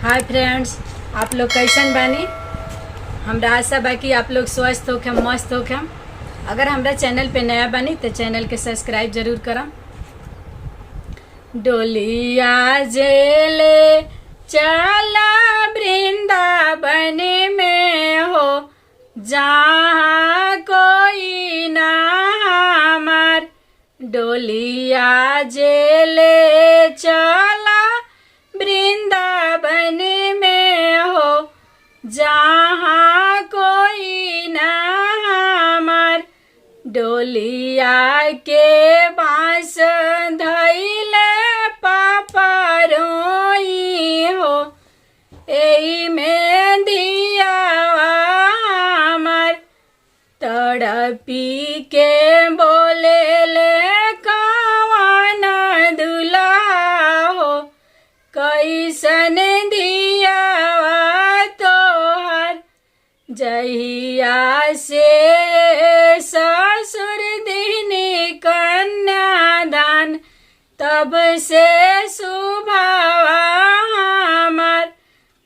Hi friends, आप लोग कैसन बानी। हमरा आशा बा कि आप लोग स्वस्थ होके मस्त होके। अगर हमरा चैनल पे नया बानी तो चैनल के सब्सक्राइब जरूर करम। डोलिया जेले चला वृंदावन में हो, जहाँ कोई ना हमार। डोलिया जेले चला वृंदावन में हो, जहाँ कोई ना हमार। डोलिया के बांस धैले पापा रोई हो, एही में दिया हमार। तड़पी के बोले ले कवन दुल्हा हो, कैसन दिया तोहर। जहिया से ससुर दिनी कन्यादान, तब से सुभावा हमार।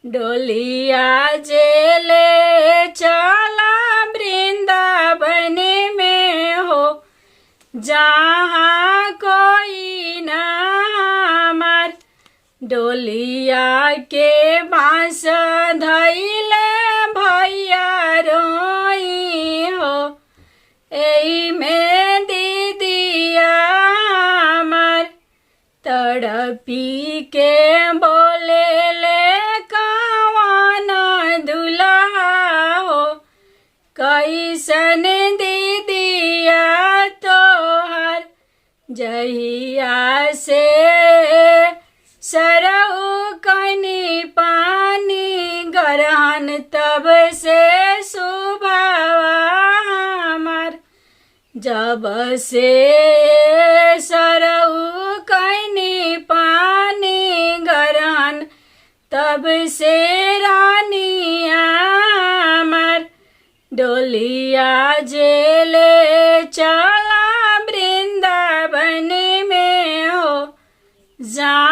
डोलिया जेले चला वृंदावन में हो, जहाँ कोई ना हमार। डोलिया के बांस धैले भैया रोई हो, एही में दीदिया हमार। तड़पी के बोले ले कवन दुल्हा हो, कैसन दीदिया तोहर। जहिया से सरऊ कनी पानी गरहन, तब से सुभावा हमार। जब से सरऊ कनी पानी गरहन, तब से रानिया हमार। डोलिया जेले चला वृंदावन में हो, जा